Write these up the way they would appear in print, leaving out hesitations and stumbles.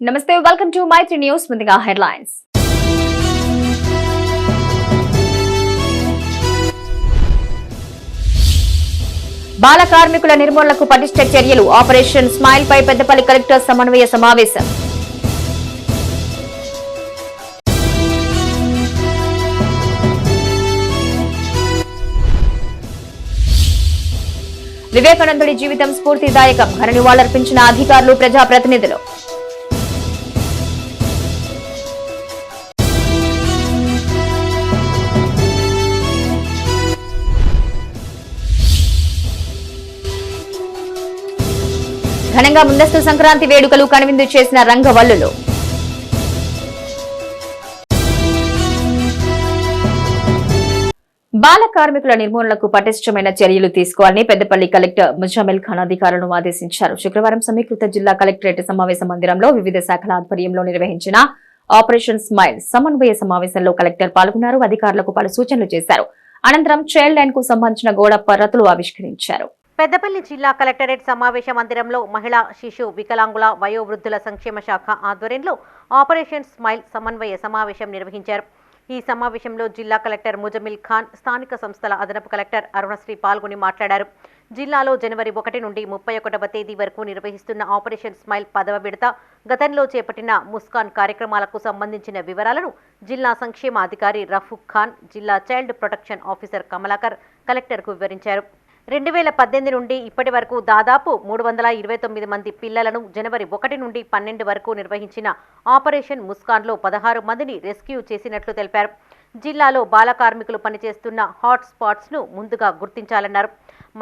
నమస్తే welcome to Mythri news. ముందుగా headlines. బాల కార్మికుల నిర్మూలనకు పటిష్ట చర్యలు. ఆపరేషన్ స్మైల్ పై పెద్దపల్లి కలెక్టర్ సమన్వయ సమావేశం. వివేకానందుడి జీవితం స్ఫూర్తిదాయకం. ఘన నివాళులర్పించిన అధికారులు, ప్రజాప్రతినిధులు. ఘనంగా ముందస్తు సంక్రాంతి వేడుకలు కనువిందు చేసిన రంగవల్లులు. బాల కార్మికుల నిర్మూలనకు పటిష్టమైన చర్యలు తీసుకోవాలని పెద్దపల్లి కలెక్టర్ ముజామిల్ ఖాన్ అధికారులను ఆదేశించారు. శుక్రవారం సమీకృత జిల్లా కలెక్టరేట్ సమావేశ మందిరంలో వివిధ శాఖల ఆధ్వర్యంలో నిర్వహించిన ఆపరేషన్ స్మైల్ సమన్వయ సమావేశంలో కలెక్టర్ పాల్గొన్నారు. అధికారులకు పలు సూచనలు చేశారు. అనంతరం చైల్డ్ లైన్ కు సంబంధించిన గోడ పర్రతులు ఆవిష్కరించారు. పెద్దపల్లి జిల్లా కలెక్టరేట్ సమావేశ మందిరంలో మహిళా, శిశు, వికలాంగుల, వయోవృద్ధుల సంక్షేమ శాఖ ఆధ్వర్యంలో ఆపరేషన్ స్మైల్ సమన్వయ సమావేశం నిర్వహించారు. ఈ సమావేశంలో జిల్లా కలెక్టర్ ముజమిల్ ఖాన్, స్థానిక సంస్థల అదనపు కలెక్టర్ అరుణశ్రీ పాల్గొని మాట్లాడారు. జిల్లాలో జనవరి 1 నుండి 31వ తేదీ వరకు నిర్వహిస్తున్న ఆపరేషన్ స్మైల్ 10వ విడత, గతంలో చేపట్టిన ముస్కాన్ కార్యక్రమాలకు సంబంధించిన వివరాలను జిల్లా సంక్షేమ అధికారి రఫూక్ ఖాన్, జిల్లా చైల్డ్ ప్రొటెక్షన్ ఆఫీసర్ కమలాకర్ కలెక్టర్కు వివరించారు. 2018 నుండి ఇప్పటి వరకు దాదాపు 329 మంది పిల్లలను జనవరి 1 నుండి 12 వరకు నిర్వహించిన ఆపరేషన్ ముస్కాన్లో 16 మందిని రెస్క్యూ చేసినట్లు తెలిపారు. జిల్లాలో బాల కార్మికులు పనిచేస్తున్న హాట్ స్పాట్స్ను ముందుగా గుర్తించాలన్నారు.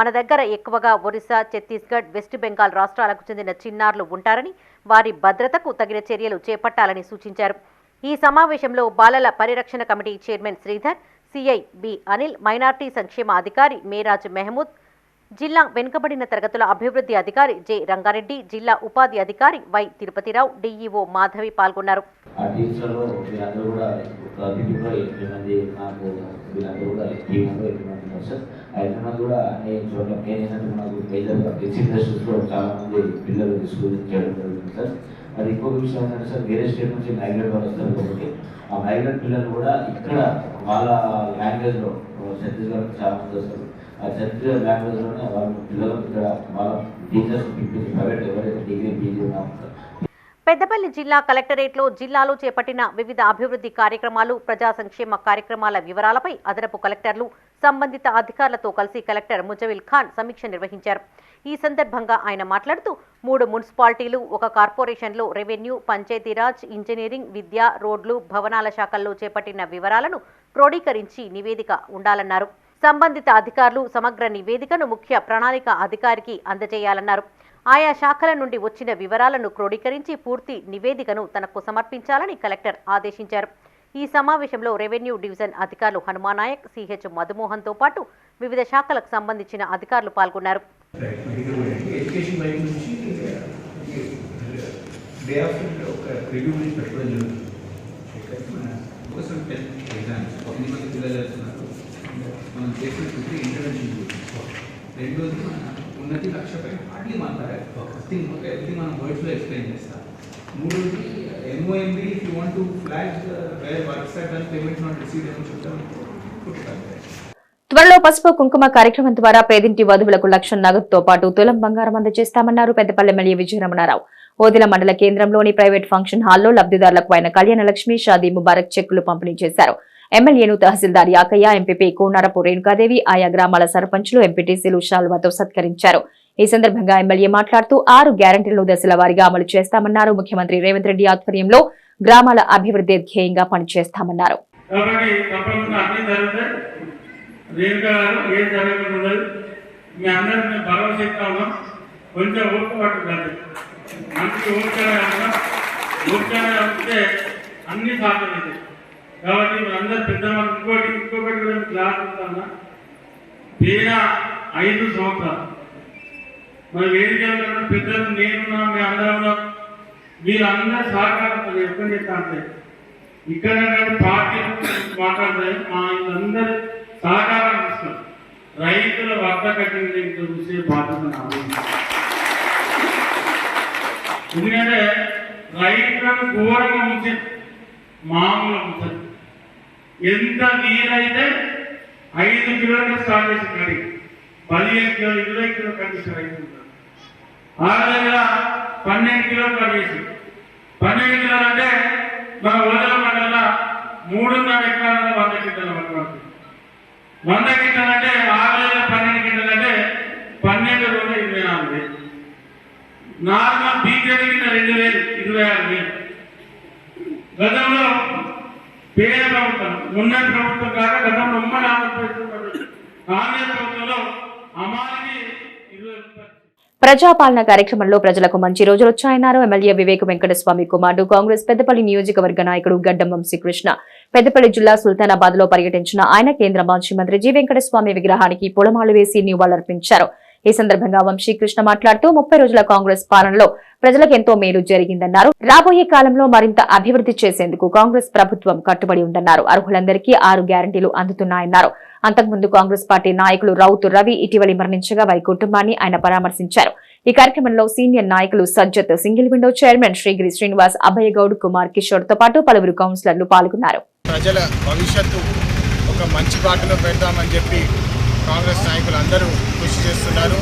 మన దగ్గర ఎక్కువగా ఒరిస్సా, ఛత్తీస్గఢ్, వెస్ట్ బెంగాల్ రాష్ట్రాలకు చెందిన చిన్నారులు ఉంటారని, వారి భద్రతకు తగిన చర్యలు చేపట్టాలని సూచించారు. ఈ సమావేశంలో బాలల పరిరక్షణ committee chairman Sridhar, CI B Anil, minority సంక్షేమ అధికారి మేరాజ్ మెహమూద్, జిల్లా వెనుకబడిన తరగతుల అభివృద్ధి అధికారి జె రంగారెడ్డి, జిల్లా ఉపాధి అధికారి వై తిరుపతిరావు, డిఈఓ మాధవి పాల్గొన్నారు. అది ఇంకొక విషయం ఏంటంటే సార్, వేరే స్టేట్ నుంచి మైగ్రేట్ వాళ్ళు వస్తారు కాబట్టి ఆ మైగ్రేట్ పిల్లలు కూడా ఇక్కడ వాళ్ళ లాంగ్వేజ్లో, ఛత్తీస్గఢ్ చాలా మంది వస్తారు, ఆ ఛత్తీస్గఢ్ లాంగ్వేజ్లోనే వాళ్ళ పిల్లలు ఇక్కడ వాళ్ళ టీచర్స్ పిలిపించి ప్రైవేట్ ఎవరైతే డిగ్రీ పీజీ ఉన్నా. పెద్దపల్లి జిల్లా కలెక్టరేట్లో జిల్లాలో చేపట్టిన వివిధ అభివృద్ధి కార్యక్రమాలు, ప్రజా సంక్షేమ కార్యక్రమాల వివరాలపై అదనపు కలెక్టర్లు, సంబంధిత అధికారులతో కలిసి కలెక్టర్ ముజమిల్ ఖాన్ సమీక్ష నిర్వహించారు. ఈ సందర్భంగా ఆయన మాట్లాడుతూ 3 మున్సిపాలిటీలు, 1 కార్పొరేషన్లో రెవెన్యూ, పంచాయతీరాజ్, ఇంజనీరింగ్, విద్య, రోడ్లు, భవనాల శాఖల్లో చేపట్టిన వివరాలను క్రోడీకరించి నివేదిక ఉండాలన్నారు. సంబంధిత అధికారులు సమగ్ర నివేదికను ముఖ్య ప్రణాళిక అధికారికి అందజేయాలన్నారు. ఆయా శాఖల నుండి వచ్చిన వివరాలను క్రోడీకరించి పూర్తి నివేదికను తనకు సమర్పించాలని కలెక్టర్ ఆదేశించారు. ఈ సమావేశంలో రెవెన్యూ డివిజన్ అధికారులు హనుమానాయక్, సిహెచ్ మధుమోహన్తో పాటు వివిధ శాఖలకు సంబంధించిన అధికారులు పాల్గొన్నారు. ఉన్నతి లక్ష్యపై హార్డ్లీ మాట్లాడారు. మనం వర్డ్స్లో ఎక్స్ప్లెయిన్ చేస్తాం. 3 MOMB, if you want to flag where works are done, payment not received అని చెప్తాం. త్వరలో పసుపు కుంకుమ కార్యక్రమం ద్వారా పేదింటి వధువులకు 1,00,000 నగదుతో పాటు తులం బంగారం అందజేస్తామన్నారు పెద్దపల్లి ఎమ్మెల్యే విజయరమణారావు. ఓదెల మండల కేంద్రంలోని ప్రైవేట్ ఫంక్షన్ హాల్లో లబ్ధిదారులకు ఆయన కళ్యాణ లక్ష్మి, షాదీ ముబారక్ చెక్కులు పంపిణీ చేశారు. ఎమ్మెల్యేను తహసీల్దార్ యాకయ్య, ఎంపీపీ కోనారపు రేణుకాదేవి, ఆయా గ్రామాల సర్పంచులు, ఎంపీటీసీలు శాల్వాతో సత్కరించారు. ఈ సందర్భంగా ఎమ్మెల్యే మాట్లాడుతూ 6 గ్యారంటీలను దశల వారీగా అమలు చేస్తామన్నారు. ముఖ్యమంత్రి రేవంత్ రెడ్డి ఆధ్వర్యంలో గ్రామాల అభివృద్ధి ధ్యేయంగా పనిచేస్తామన్నారు. కాబట్టి అందరూ పెద్దవాళ్ళు ఇంకొకటి కూడా క్లాస్ ఇస్తామన్నా. పేద 5 సంవత్సరాలు మన వేదిక పెద్దలు, నేనున్నా, మేము అందరం, వీళ్ళందరూ సహకారం ఎక్కడ చేస్తా అంటే ఇక్కడ పార్టీ మాట్లాడతాయి, వీళ్ళందరూ సహకారం ఇస్తారు. రైతుల వద్ద కట్టిన చూసే బాధ్యత నాకు. ఎందుకంటే రైతులను ఘోరంగా ముంచింది, మామూలు ముంచదు. ఎంత వీలైతే 5 కిలోలకు స్టార్ట్ చేసి కడి 15 కిలోలు 20 కిలో కండిషన్ రైతు ఆ దగ్గర 12 కిలోలు కట్ చేసి 12 కిలోలు అంటే మన ఓదల మండల 3.5 ఎకరాల 100 కింటాలు పట్టుకోవాలి. 100 కింటాలు అంటే 12 కింటాలు అంటే 12 రోజులు 24,000. నార్మల్ బీజేపీ కింద 2,000 26,000. గతంలో పేద ప్రభుత్వం ఉన్న ప్రభుత్వం కాక గతంలో ఉమ్మడి ఆంధ్రప్రదేశ్ కాంగ్రెస్ ప్రభుత్వంలో అమానికి 20 ప్రజాపాలన కార్యక్రమంలో ప్రజలకు మంచి రోజులు వచ్చాయన్నారు ఎమ్మెల్యే వివేక్ వెంకటస్వామి కుమారుడు కాంగ్రెస్ పెద్దపల్లి నియోజకవర్గ నాయకుడు గడ్డం వంశీకృష్ణ. పెద్దపల్లి జిల్లా సుల్తానాబాద్ లో పర్యటించిన ఆయన కేంద్ర మాజీ మంత్రి జి వెంకటస్వామి విగ్రహానికి పూలమాలు వేసి నివాళులర్పించారు. ఈ సందర్భంగా వంశీకృష్ణ మాట్లాడుతూ 30 రోజుల కాంగ్రెస్ పాలనలో ప్రజలకు ఎంతో మేలు జరిగిందన్నారు. రాబోయే కాలంలో మరింత అభివృద్ధి చేసేందుకు కాంగ్రెస్ ప్రభుత్వం కట్టుబడి ఉందన్నారు. అర్హులందరికీ 6 గ్యారంటీలు అందుతున్నాయన్నారు. అంతకుముందు కాంగ్రెస్ పార్టీ నాయకులు రౌతు రవి ఇటీవలి మరణించగా వారి కుటుంబాన్ని ఆయన పరామర్శించారు. ఈ కార్యక్రమంలో సీనియర్ నాయకులు Sajjad, single window chairman Srigiri Srinivas, Abhaygoud, Kumar Kishore తో పాటు పలువురు కౌన్సిలర్లు పాల్గొన్నారు. ప్రజల భవిష్యత్తు ఒక మంచి బాటలో పెడతామని చెప్పి కాంగ్రెస్ నాయకులు అందరూ కృషి చేస్తున్నారు.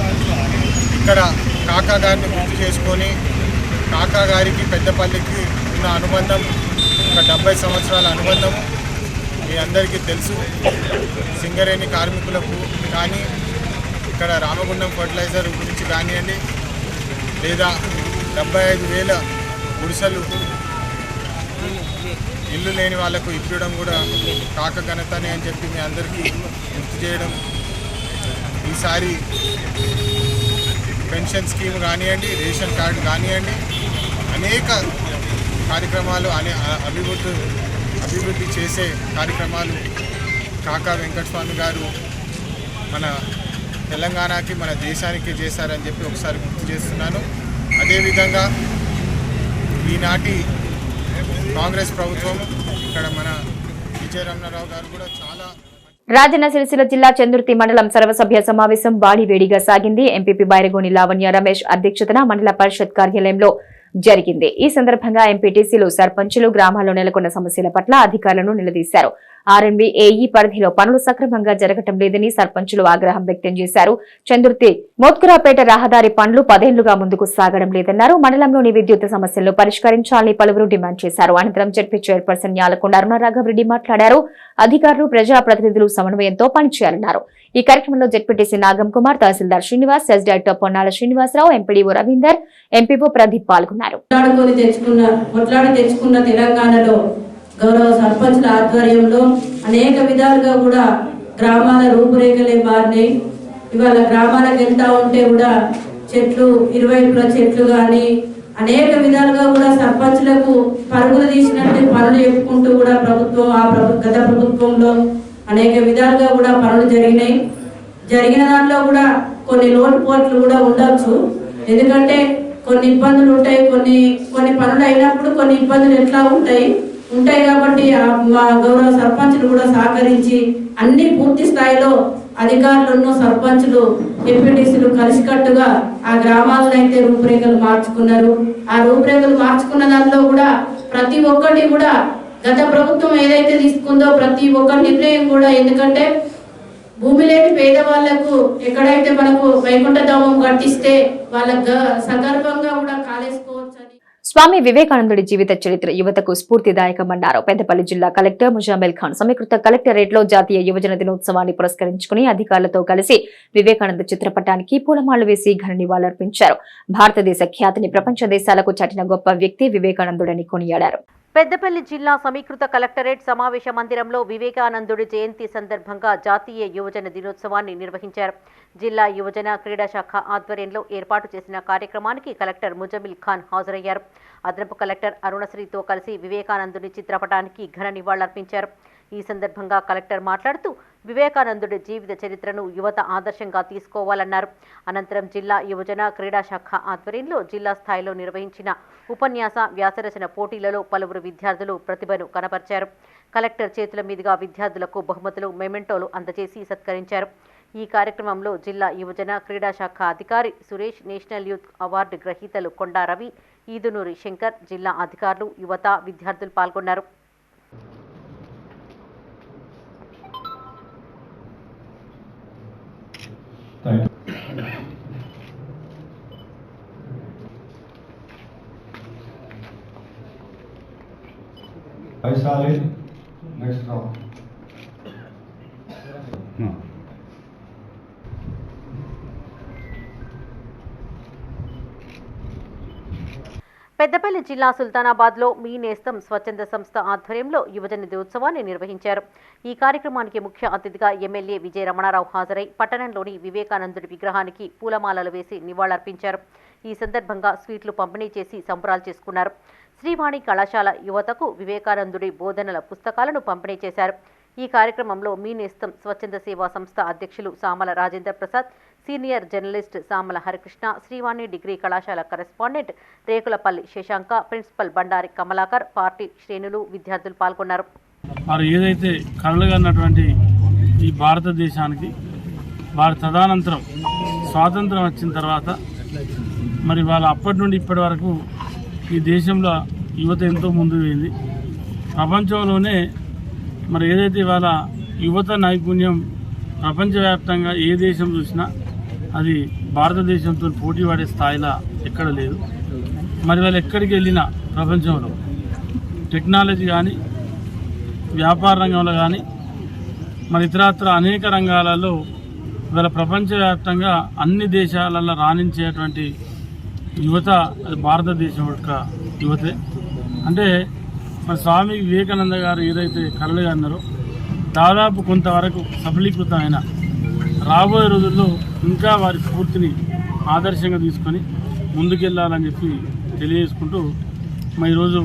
ఇక్కడ కాకా గారిని గుర్తు చేసుకొని కాకా గారికి పెద్దపల్లికి ఉన్న అనుబంధం ఒక 70 సంవత్సరాల అనుబంధము మీ అందరికీ తెలుసు. సింగరేణి కార్మికులకు కానీ ఇక్కడ రామగుండం ఫర్టిలైజర్ గురించి కానివ్వండి, లేదా 75,000 గుడిసెలు ఇల్లు లేని వాళ్లకు ఇవ్వడం కూడా కాక ఘనతనే అని చెప్పి మీ అందరికీ గుర్తు చేయడం. ఈసారి పెన్షన్ స్కీమ్ కానివ్వండి, రేషన్ కార్డు కానివ్వండి, అనేక కార్యక్రమాలు అభివృద్ధి చేసే కార్యక్రమాలు కాకా వెంకటస్వామి గారు మన తెలంగాణకి మన దేశానికి చేశారని చెప్పి ఒకసారి గుర్తు చేస్తున్నాను. అదేవిధంగా ఈనాటి కాంగ్రెస్ ప్రభుత్వం ఇక్కడ మన విజయ రమణారావు గారు కూడా చాలా రాజన్న సిరిసిల్ల జిల్లా చందుర్తి మండలం సర్వసభ్య సమావేశం వేడిగా సాగింది. ఎంపీపీ బైరగోని లావణ్య రమేష్ అధ్యక్షతన మండల పరిషత్ కార్యాలయంలో జరిగింది. ఈ సందర్భంగా ఎంపీటీసీలు, సర్పంచులు గ్రామాల్లో నెలకొన్న సమస్యల పట్ల అధికారులను నిలదీశారు. ఆర్ఎన్బి ఏఈ పరిధిలో పనులు సక్రమంగా జరగటం లేదని సర్పంచులు ఆగ్రహం వ్యక్తం చేశారు. చందుర్తి మోత్కురాపేట రహదారి పనులు 10 ఏళ్లుగా ముందుకు సాగడం లేదన్నారు. మండలంలోని విద్యుత్ సమస్యలను పరిష్కరించాలని పలువురు డిమాండ్ చేశారు. అనంతరం జడ్పీ చైర్పర్సన్ యాలకొండ అరుణరాఘవరెడ్డి మాట్లాడారు. అధికారులు, ప్రజాప్రతినిధులు సమన్వయంతో పనిచేయాలన్నారు. ఈ కార్యక్రమంలో ZPTC Nagam Kumar, tahsildar Srinivas, cess director Ponnala Srinivasarao, MPDO Ravinder, MPO Pradeep పాల్గొన్నారు. కొట్లాడి తెచ్చుకున్న తెలంగాణలో గౌరవ సర్పంచుల ఆధ్వర్యంలో అనేక విధాలుగా కూడా గ్రామాల రూపురేఖలే మారినాయి. ఇవాళ గ్రామాలకు వెళ్తా ఉంటే కూడా చెట్లు, ఇరువైపుల చెట్లు కానీ అనేక విధాలుగా కూడా సర్పంచులకు పరుగులు తీసినట్టు పనులు చెప్పుకుంటూ కూడా గత ప్రభుత్వంలో అనేక విధాలుగా కూడా పనులు జరిగిన దాంట్లో కూడా కొన్ని లోటుపోట్లు కూడా ఉండొచ్చు. ఎందుకంటే కొన్ని ఇబ్బందులు ఉంటాయి, కొన్ని పనులు అయినప్పుడు కొన్ని ఇబ్బందులు ఎట్లా ఉంటాయి కాబట్టి మా గౌరవ సర్పంచులు కూడా సహకరించి అన్ని పూర్తి స్థాయిలో అధికారులను, సర్పంచులు, ఎంపీటీసీలు కలిసికట్టుగా ఆ గ్రామాలను అయితే రూపురేఖలు మార్చుకున్నారు. ఆ రూపురేఖలు మార్చుకున్న దాంట్లో కూడా ప్రతి ఒక్కటి కూడా గత ప్రభుత్వం ఏదైతే తీసుకుందో ప్రతి ఒక్క నిర్ణయం కూడా, ఎందుకంటే భూమి లేని పేదవాళ్లకు ఎక్కడైతే మనకు వైకుంఠధామం కట్టిస్తే వాళ్ళకు సగర్భంగా కూడా కాలేసుకోవచ్చు అని. స్వామి వివేకానందుడి జీవిత చరిత్ర యువతకు స్ఫూర్తిదాయకమన్నారు. పెద్దపల్లి జిల్లా కలెక్టర్ ముజామిల్ ఖాన్ సమీకృత కలెక్టరేట్ లో జాతీయ యువజన దినోత్సవాన్ని పురస్కరించుకుని అధికారులతో కలిసి వివేకానంద చిత్రపటానికి పూలమాలలు వేసి ఘన నివాళులర్పించారు. భారతదేశ ఖ్యాతిని ప్రపంచ దేశాలకు చాటిన గొప్ప వ్యక్తి వివేకానందుడని కొనియాడారు. పెద్దపల్లి జిల్లా సమీకృత కలెక్టరేట్ సమావేశ మందిరంలో వివేకానందుడి జయంతి సందర్భంగా జాతీయ యువజన దినోత్సవాన్ని నిర్వహించారు. జిల్లా యువజన క్రీడా శాఖ ఆధ్వర్యంలో ఏర్పాటు చేసిన కార్యక్రమానికి కలెక్టర్ ముజమిల్ ఖాన్ హాజరయ్యారు. అదనపు కలెక్టర్ అరుణశ్రీతో కలిసి వివేకానందుడి చిత్రపటానికి ఘన నివాళులర్పించారు. ఈ సందర్భంగా కలెక్టర్ మాట్లాడుతూ వివేకానందుడి జీవిత చరిత్రను యువత ఆదర్శంగా తీసుకోవాలన్నారు. అనంతరం జిల్లా యువజన క్రీడా శాఖ ఆధ్వర్యంలో జిల్లా స్థాయిలో నిర్వహించిన ఉపన్యాస, వ్యాసరచన పోటీలలో పలువురు విద్యార్థులు ప్రతిభను కనపరిచారు. కలెక్టర్ చేతుల మీదుగా విద్యార్థులకు బహుమతులు, మెమెంటోలు అందజేసి సత్కరించారు. ఈ కార్యక్రమంలో జిల్లా యువజన క్రీడా శాఖ అధికారి సురేష్, నేషనల్ యూత్ అవార్డు గ్రహీతలు కొండా రవి, ఈదునూరి శంకర్, జిల్లా అధికారులు, యువత, విద్యార్థులు పాల్గొన్నారు. Next round. పెద్దపల్లి జిల్లా సుల్తానాబాద్లో మీ నేస్తం స్వచ్ఛంద సంస్థ ఆధ్వర్యంలో యువజన దినోత్సవాన్ని నిర్వహించారు. ఈ కార్యక్రమానికి ముఖ్య అతిథిగా ఎమ్మెల్యే విజయ రమణారావు హాజరై పట్టణంలోని వివేకానందుడి విగ్రహానికి పూలమాలలు వేసి నివాళులర్పించారు. ఈ సందర్భంగా స్వీట్లు పంపిణీ చేసి సంబరాలు చేసుకున్నారు. శ్రీవాణి కళాశాల యువతకు వివేకానందుడి బోధనల పుస్తకాలను పంపిణీ చేశారు. ఈ కార్యక్రమంలో మీ నేస్తం స్వచ్ఛంద సేవా సంస్థ అధ్యక్షులు Samala Rajendra Prasad, senior journalist Samala Harikrishna, Srivani degree కళాశాల correspondent Rekulapalli Shashanka, principal Bandari Kamalakar, party శ్రేణులు, విద్యార్థులు పాల్గొన్నారు. వారు ఏదైతే కలలుగన్నటువంటి ఈ భారతదేశానికి వారి తదనంతరం స్వాతంత్రం వచ్చిన తర్వాత మరి వాళ్ళ అప్పటి నుండి ఇప్పటి వరకు ఈ దేశంలో యువత ఎంతో ముందు పోయింది. ప్రపంచంలోనే మరి ఏదైతే వాళ్ళ యువత నైపుణ్యం ప్రపంచవ్యాప్తంగా ఏ దేశం చూసినా అది భారతదేశంతో పోటీ పడే స్థాయిలో ఎక్కడ లేదు. మరి వాళ్ళు ఎక్కడికి వెళ్ళినా ప్రపంచంలో టెక్నాలజీ కానీ, వ్యాపార రంగంలో కానీ, మరి ఇతరత్ర అనేక రంగాలలో ఇవాళ ప్రపంచవ్యాప్తంగా అన్ని దేశాలలో రాణించేటువంటి యువత అది భారతదేశం యొక్క యువతే. అంటే మన స్వామి వివేకానంద గారు ఏదైతే కలలుగా అన్నారో దాదాపు కొంతవరకు సఫలీకృతమైన రాబోయే రోజుల్లో ఇంకా వారి స్ఫూర్తిని ఆదర్శంగా తీసుకొని ముందుకెళ్లాలని చెప్పి తెలియజేసుకుంటూ మరి ఈరోజు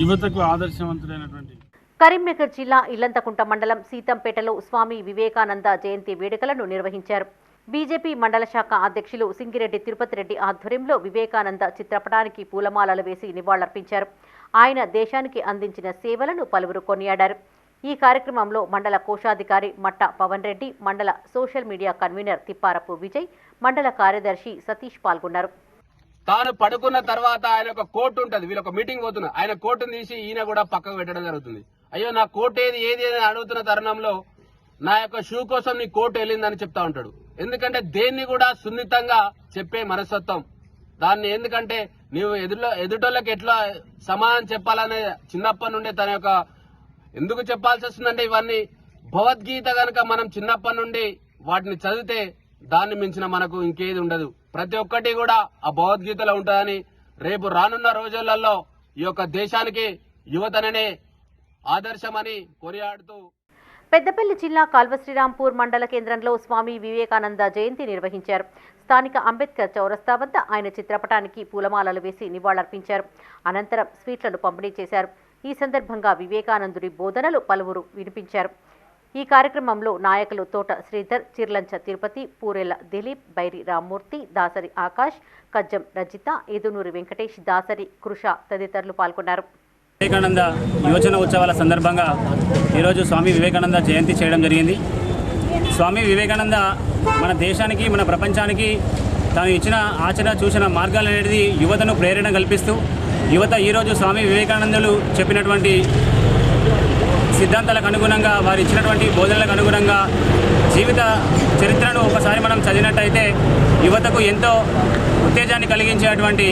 యువతకు ఆదర్శవంతులైనటువంటి కరీంనగర్ జిల్లా ఇల్లంతకుంట మండలం సీతంపేటలో స్వామి వివేకానంద జయంతి వేడుకలను నిర్వహించారు. బీజేపీ మండల శాఖ అధ్యక్షులు సింగిరెడ్డి తిరుపతి రెడ్డి ఆధ్వర్యంలో వివేకానంద చిత్రపటానికి పూలమాలలు వేసి నివాళులర్పించారు. ఆయన దేశానికి అందించిన సేవలను పలువురు కొనియాడారు. ఈ కార్యక్రమంలో మండల కోశాధికారి మట్ట పవన్ రెడ్డి, మండల social media convener Tipparapu Vijay, మండల కార్యదర్శి సతీష్ పాల్గొన్నారు. తాను పడుకున్న తర్వాత ఆయన ఒక కోట్ ఉంటుంది, వీళ్ళొక మీటింగ్ పోతున్నా, ఆయన కోటును తీసి ఈయన కూడా పక్కకు పెట్టడం జరుగుతుంది. అయ్యో నా కోట్ ఏది అని అడుగుతున్న తరుణంలో నా యొక్క షూ కోసం నీ కోట్ వెళ్ళిందని చెప్తా ఉంటాడు. ఎందుకంటే దేన్ని కూడా సున్నితంగా చెప్పే మనస్తత్వం దాన్ని. ఎందుకంటే నీవు ఎదుటోళ్ళకి ఎట్లా సమాధానం చెప్పాలనే చిన్నప్పటి నుండే తన యొక్క ఎందుకు చెప్పాల్సి వస్తుందంటే ఇవన్నీ భగవద్గీత కనుక మనం చిన్నప్పటి నుండి వాటిని చదివితే దాన్ని మించిన మనకు ఇంకేది ఉండదు. ప్రతి ఒక్కటి కూడా ఆ భగవద్గీతలో ఉంటుందని రేపు రానున్న రోజులలో ఈ యొక్క దేశానికి యువతననే ఆదర్శమని కొనియాడుతూ పెద్దపల్లి జిల్లా కాల్వశ్రీరాంపూర్ మండల కేంద్రంలో స్వామి వివేకానంద జయంతి నిర్వహించారు. స్థానిక అంబేద్కర్ చౌరస్తా వద్ద ఆయన చిత్రపటానికి పూలమాలలు వేసి నివాళులర్పించారు. అనంతరం స్వీట్లను పంపిణీ చేశారు. ఈ సందర్భంగా వివేకానందుడి బోధనలు పలువురు వినిపించారు. ఈ కార్యక్రమంలో నాయకులు తోట శ్రీధర్, చిర్లంచ తిరుపతి, పూరెల దిలీప్, బైరి రామ్మూర్తి, దాసరి ఆకాష్, కజ్జం రజిత, ఏదునూరి వెంకటేష్, దాసరి కృష తదితరులు పాల్గొన్నారు. వివేకానంద యువజన ఉత్సవాల సందర్భంగా ఈరోజు స్వామి వివేకానంద జయంతి చేయడం జరిగింది. స్వామి వివేకానంద మన దేశానికి, మన ప్రపంచానికి తాను ఇచ్చిన ఆచరణ చూసిన మార్గాలు అనేది యువతను ప్రేరణ కల్పిస్తూ యువత ఈరోజు స్వామి వివేకానందులు చెప్పినటువంటి సిద్ధాంతాలకు అనుగుణంగా, వారు ఇచ్చినటువంటి బోధనలకు అనుగుణంగా జీవిత చరిత్రను ఒకసారి మనం చదివినట్టయితే యువతకు ఎంతో ఉత్తేజాన్ని కలిగించేటువంటి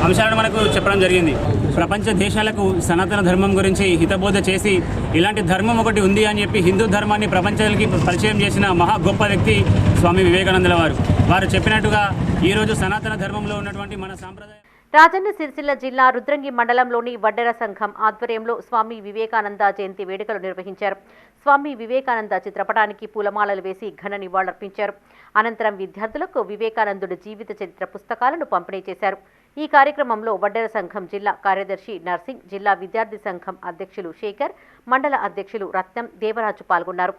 అంశాలను మనకు చెప్పడం జరిగింది. ప్రపంచ దేశాలకు సనాతన ధర్మం గురించి హితబోధ చేసి ఇలాంటి ధర్మం ఒకటి ఉంది అని చెప్పి హిందూ ధర్మాన్ని ప్రపంచానికి పరిచయం చేసిన మహా గొప్ప వ్యక్తి స్వామి వివేకానందుల వారు. వారు చెప్పినట్టుగా ఈరోజు సనాతన ధర్మంలో ఉన్నటువంటి మన సాంప్రదాయం. రాజన్న సిరిసిల్ల జిల్లా రుద్రంగి మండలంలోని వడ్డెర సంఘం ఆధ్వర్యంలో స్వామి వివేకానంద జయంతి వేడుకలు నిర్వహించారు. స్వామి వివేకానంద చిత్రపటానికి పూలమాలలు వేసి ఘన నివాళులర్పించారు. అనంతరం విద్యార్థులకు వివేకానందుడి జీవిత చరిత్ర పుస్తకాలను పంపిణీ చేశారు. ఈ కార్యక్రమంలో వడ్డెర సంఘం జిల్లా కార్యదర్శి నర్సింగ్, జిల్లా విద్యార్థి సంఘం అధ్యక్షులు శేఖర్, మండల అధ్యక్షులు రత్నం, దేవరాజు పాల్గొన్నారు.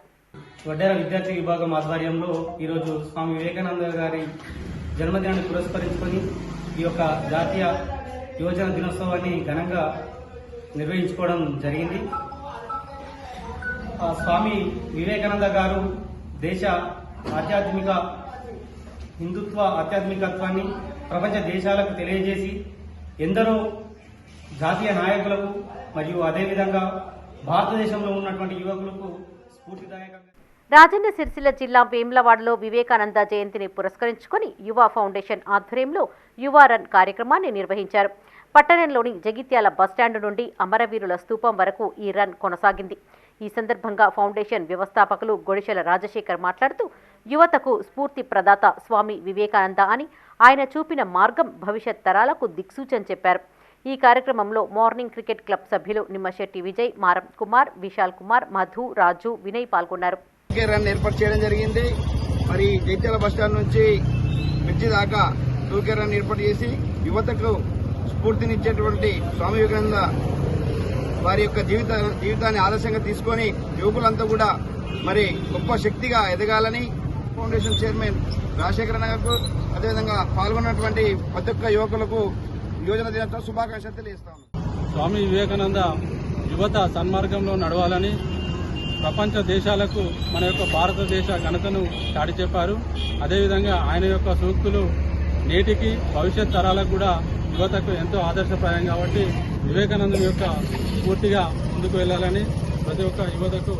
వడ్డెర విద్యార్థి విభాగం ఆధ్వర్యంలో ఈరోజు స్వామి వివేకానంద గారి జన్మదినాన్ని పురస్కరించుకొని ఈ యొక్క జాతీయ యువజన దినోత్సవాన్ని ఘనంగా నిర్వహించుకోవడం జరిగింది. స్వామి వివేకానంద గారు దేశ హిందుత్వ ఆధ్యాత్మికత్వాన్ని ప్రపంచ దేశాలకు తెలియజేసి ఎందరో జాతీయ నాయకులకు మరియు అదేవిధంగా భారతదేశంలో ఉన్నటువంటి యువకులకు స్ఫూర్తిదాయకంగా. రాజన్న సిరిసిల్ల జిల్లా వేములవాడలో వివేకానంద జయంతిని పురస్కరించుకొని యువ ఫౌండేషన్ ఆధ్వర్యంలో యువ రన్ కార్యక్రమాన్ని నిర్వహించారు. పట్టణంలోని జగిత్యాల బస్టాండ్ నుండి అమరవీరుల స్తూపం వరకు ఈ రన్ కొనసాగింది. ఈ సందర్భంగా ఫౌండేషన్ వ్యవస్థాపకులు గొడిశెల రాజశేఖర్ మాట్లాడుతూ యువతకు స్ఫూర్తి ప్రదాత స్వామి వివేకానంద అని, ఆయన చూపిన మార్గం భవిష్యత్ తరాలకు దిక్సూచని చెప్పారు. ఈ కార్యక్రమంలో మార్నింగ్ క్రికెట్ క్లబ్ సభ్యులు నిమ్మశెట్టి విజయ్, మారం కుమార్, విశాల్ కుమార్, మధు, రాజు, వినయ్ పాల్గొన్నారు. రన్ ఏర్పాటు చేయడం జరిగింది. మరి జైత్యాల బస్టాండ్ నుంచి మిర్చి దాకా 2K రన్ ఏర్పాటు చేసి యువతకు స్ఫూర్తినిచ్చేటువంటి స్వామి వివేకానంద వారి యొక్క జీవితాన్ని ఆదర్శంగా తీసుకొని యువకులంతా కూడా మరి గొప్ప శక్తిగా ఎదగాలని ఫౌండేషన్ చైర్మన్ రాజశేఖర గారు అదేవిధంగా పాల్గొన్నటువంటి ప్రతి ఒక్క యువకులకు యువజన దినోత్సవ శుభాకాంక్షలు తెలియజేస్తాను. స్వామి వివేకానంద యువత సన్మార్గంలో నడవాలని ప్రపంచ దేశాలకు మన యొక్క భారతదేశ ఘనతను చాటి చెప్పారు. అదేవిధంగా ఆయన యొక్క సూక్తులు నేటికి భవిష్యత్ తరాలకు కూడా యువతకు ఎంతో ఆదర్శప్రాయం కాబట్టి వివేకానంద యొక్క పూర్తిగా ముందుకు వెళ్లాలని ప్రతి ఒక్క యువతకు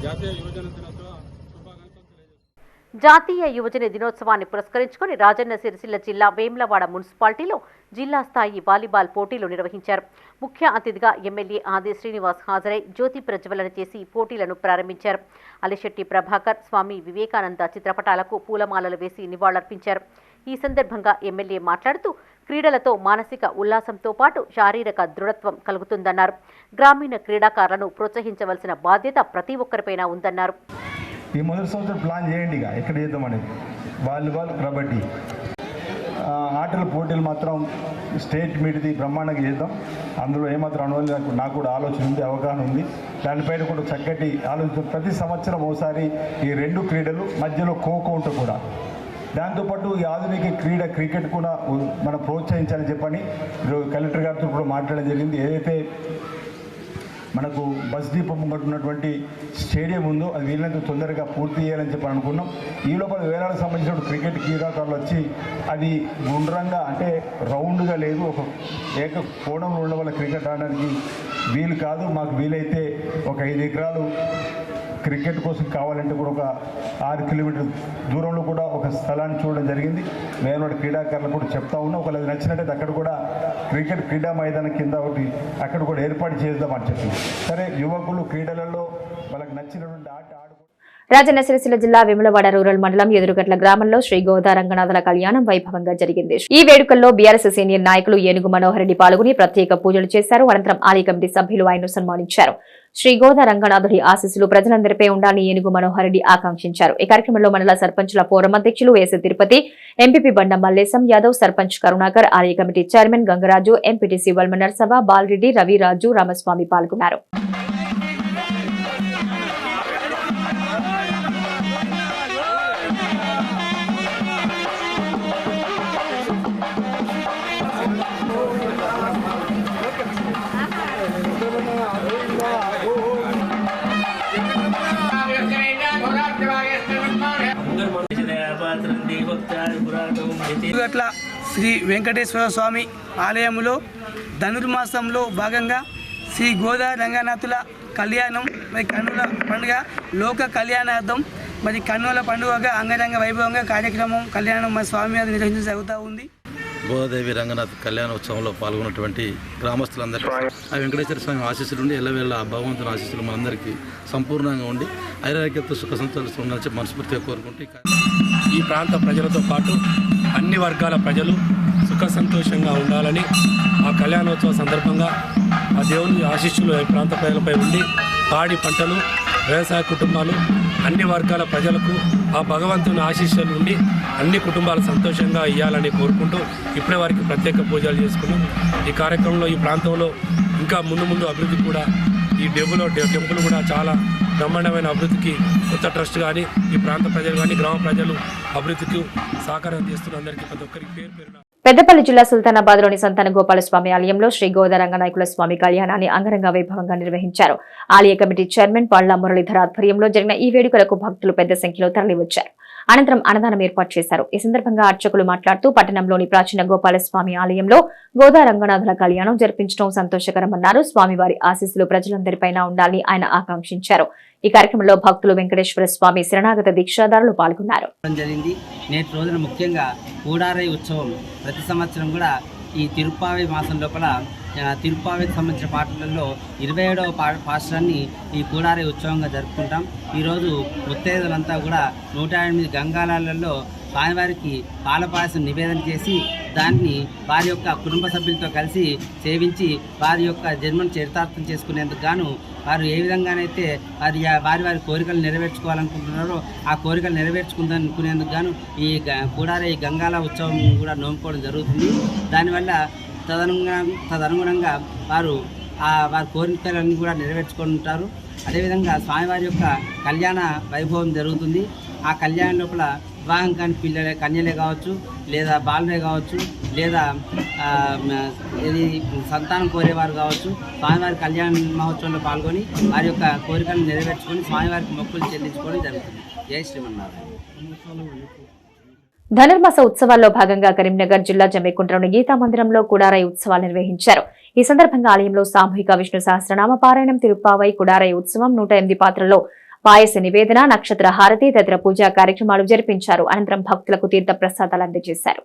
జాతీయ యువజన దినోత్సవ శుభాకాంక్షలు తెలియజేస్తారు. జాతీయ యువజన దినోత్సవాన్ని పురస్కరించుకొని రాజన్న సిరిసిల్ల జిల్లా వేములవాడ మున్సిపాలిటీలో జిల్లా స్థాయి వాలీబాల్ పోటీలు నిర్వహించారు. ముఖ్య అతిథిగా ఎమ్మెల్యే ఆది శ్రీనివాస్ హాజరై జ్యోతి ప్రజ్వలన చేసి పోటీలను ప్రారంభించారు. అలిశెట్టి ప్రభాకర్, స్వామి వివేకానంద చిత్రపటాలకు పూలమాలలు వేసి నివాళులర్పించారు. ఈ సందర్భంగా ఎమ్మెల్యే మాట్లాడుతూ క్రీడలతో మానసిక ఉల్లాసంతో పాటు శారీరక దృఢత్వం కలుగుతుందన్నారు. గ్రామీణ క్రీడాకారులను ప్రోత్సహించవలసిన బాధ్యత ప్రతి ఒక్కరిపైన ఉందన్నారు. ఈ మొదటి సంవత్సరం ప్లాన్ చేయండి, ఇక ఎక్కడ చేద్దామని. వాలీబాల్, కబడ్డీ ఆటల పోటీలు మాత్రం స్టేట్ మీట్ది బ్రహ్మాండంగా చేద్దాం. అందులో ఏమాత్రం అనుభవం నాకు కూడా ఆలోచన ఉంది, అవగాహన ఉంది. దానిపైన కూడా చక్కటి ఆలోచన. ప్రతి సంవత్సరం ఒకసారి ఈ 2 క్రీడలు మధ్యలో ఖోఖో ఉంటుంది కూడా. దాంతోపాటు ఈ ఆధునిక క్రీడ క్రికెట్ కూడా మనం ప్రోత్సహించాలని చెప్పని కలెక్టర్ గారితో కూడా మాట్లాడడం జరిగింది. ఏదైతే మనకు బస్ డిపో ముంగట ఉన్నటువంటి స్టేడియం ఉందో అది వీళ్ళంతా తొందరగా పూర్తి చేయాలని చెప్పి అనుకున్నాం. ఈ లోపల వేలాలకు సంబంధించిన క్రికెట్ క్రీడాకారులు వచ్చి అది గుండ్రంగా అంటే రౌండ్గా లేదు, ఒక ఏక కోణంలో ఉన్న వల్ల క్రికెట్ ఆడడానికి వీలు కాదు. మాకు వీలైతే ఒక 5 ఎకరాలు క్రికెట్ కోసం కావాలంటే కూడా ఒక 6 కిలోమీటర్ల దూరంలో కూడా ఒక స్థలాన్ని చూడడం జరిగింది. మేము క్రీడాకారులు కూడా చెప్తా ఉన్నాం, ఒకవేళ నచ్చినట్టయితే అక్కడ కూడా క్రికెట్ క్రీడా మైదానం కింద ఒకటి అక్కడ కూడా ఏర్పాటు చేద్దామని చెప్పి. సరే, యువకులు క్రీడలలో వాళ్ళకి నచ్చినటువంటి ఆట ఆడుకో. రాజన్న సిరిసిల్ల జిల్లా వేములవాడ రూరల్ మండలం ఎదురుగట్ల గ్రామంలో శ్రీ గోదా రంగనాథుల కళ్యాణం వైభవంగా జరిగింది. ఈ వేడుకల్లో బీఆర్ఎస్ సీనియర్ నాయకులు ఏనుగు మనోహర్ రెడ్డి పాల్గొని ప్రత్యేక పూజలు చేశారు. అనంతరం ఆలయ కమిటీ సభ్యులు ఆయన్ను సన్మానించారు. శ్రీ గోదా రంగనాథుడి ఆశీస్సులు ప్రజలందరిపై ఉండాలని ఏనుగు మనోహర్ రెడ్డి ఆకాంక్షించారు. ఈ కార్యక్రమంలో మండల సర్పంచుల ఫోరం అధ్యక్షులు ఏసీ తిరుపతి, ఎంపీపీ బండం మల్లేశం యాదవ్, సర్పంచ్ కరుణాకర్, ఆలయ కమిటీ చైర్మన్ గంగరాజు, ఎంపీటీసీ వల్మనర్ సభ బాలరెడ్డి, రవిరాజు, రామస్వామి పాల్గొన్నారు. అట్లా శ్రీ వెంకటేశ్వర స్వామి ఆలయంలో ధనుర్మాసంలో భాగంగా శ్రీ గోదా రంగనాథుల కళ్యాణం మరి కన్నుల పండుగ లోక కళ్యాణార్థం మరి కన్నుల పండుగగా అంగరంగ వైభవంగా కార్యక్రమం కళ్యాణం మా స్వామి మీద నిర్వహించగలుగుతూ ఉంది. గోదాదేవి రంగనాథ్ కళ్యాణోత్సవంలో పాల్గొన్నటువంటి గ్రామస్తులందరికీ ఆ వెంకటేశ్వర స్వామి ఆశీస్సులు ఉండి ఎల్లవేళ ఆ భగవంతుని ఆశీస్సులు మనందరికీ సంపూర్ణంగా ఉండి ఐరారోగ్యంతో సుఖ సంతోషాలతో ఉండాలని మనస్ఫూర్తిగా కోరుకుంటూ ఈ ప్రాంత ప్రజలతో పాటు అన్ని వర్గాల ప్రజలు సుఖ సంతోషంగా ఉండాలని ఆ కళ్యాణోత్సవ సందర్భంగా ఆ దేవుని ఆశీస్సులు ఈ ప్రాంత ప్రజలపై ఉండి పాడి పంటలు, వ్యవసాయ కుటుంబాలు, అన్ని వర్గాల ప్రజలకు ఆ భగవంతుని ఆశీస్సులు ఉండి అన్ని కుటుంబాలు సంతోషంగా ఇవ్వాలని కోరుకుంటూ ఇప్పుడే వారికి ప్రత్యేక పూజలు చేసుకున్నాం. ఈ కార్యక్రమంలో ఈ ప్రాంతంలో ఇంకా ముందు అభివృద్ధి కూడా ఈ టెంపుల్ కూడా చాలా బ్రహ్మాండమైన అభివృద్ధికి కొత్త ట్రస్ట్ కానీ ఈ ప్రాంత ప్రజలు కానీ గ్రామ ప్రజలు అభివృద్ధికి సహకారం చేస్తున్న అందరికీ ప్రతి ఒక్కరికి పేరు పేరున. పెద్దపల్లి జిల్లా సుల్తానాబాద్లోని సంతాన గోపాలస్వామి ఆలయంలో శ్రీ గోదా రంగనాయకుల స్వామి కళ్యాణాన్ని అంగరంగ వైభవంగా నిర్వహించారు. ఆలయ కమిటీ చైర్మన్ పళ్ల మురళీధర్ ఆధ్వర్యంలో జరిగిన ఈ వేడుకలకు భక్తులు పెద్ద సంఖ్యలో తరలివచ్చారు. అనంతరం అన్నదానం ఏర్పాటు చేశారు. ఈ సందర్భంగా అర్చకులు మాట్లాడుతూ పట్టణంలోని ప్రాచీన గోపాలస్వామి ఆలయంలో గోదా రంగనాథుల కళ్యాణం జరిపించడం సంతోషకరమన్నారు. స్వామివారి ఆశీస్సులు ప్రజలందరిపైన ఉండాలని ఆయన ఆకాంక్షించారు. ఈ కార్యక్రమంలో భక్తులు వెంకటేశ్వర స్వామి శరణాగత దీక్షాదారులు పాల్గొన్నారు. నేటి రోజున ముఖ్యంగా కూడారై ఉత్సవం ప్రతి సంవత్సరం కూడా ఈ తిరుప్పావి మాసం లోపల తిరుప్పావికి సంబంధించిన పాటలలో 27వ పాఠశాలని ఈ కూడారై ఉత్సవంగా జరుపుకుంటాం. ఈరోజు ముత్తైదులంతా కూడా 108 గంగాలలో స్వామివారికి పాలపాయసం నివేదన చేసి దాన్ని వారి యొక్క కుటుంబ సభ్యులతో కలిసి సేవించి వారి యొక్క జన్మను చరితార్థం చేసుకునేందుకు గాను వారు ఏ విధంగానైతే వారి కోరికలు నెరవేర్చుకోవాలనుకుంటున్నారో ఆ కోరికలు నెరవేర్చుకుందనుకునేందుకు గాను ఈ కూడారై గంగాల ఉత్సవం కూడా నోముకోవడం జరుగుతుంది. దానివల్ల తదనుగుణంగా వారి కోరికలన్నీ కూడా నెరవేర్చుకుంటారు. అదేవిధంగా స్వామివారి యొక్క కళ్యాణ వైభవం జరుగుతుంది. ఆ కళ్యాణం లోపల వివాహం కాని కన్యలే కావచ్చు, లేదా బాలులే కావచ్చు, లేదా సంతానం కోరేవారు కావచ్చు, స్వామివారి కళ్యాణ మహోత్సవంలో పాల్గొని వారి యొక్క కోరికలను నెరవేర్చుకొని స్వామివారికి మొక్కులు చెల్లించుకోవడం జరుగుతుంది. జై శ్రీమన్నారాయణ. ధనుర్మాస ఉత్సవాల్లో భాగంగా కరీంనగర్ జిల్లా జమ్మికుంటలోని గీతా మందిరంలో కుడారై ఉత్సవాలు నిర్వహించారు. ఈ సందర్భంగా ఆలయంలో సామూహిక విష్ణు సహస్రనామ పారాయణం, తిరుప్పావై కుడారై ఉత్సవం, 108 పాత్రల్లో పాయస నివేదన, నక్షత్ర హారతి తదితర పూజా కార్యక్రమాలు జరిపించారు. అనంతరం భక్తులకు తీర్థ ప్రసాదాలు అందజేశారు.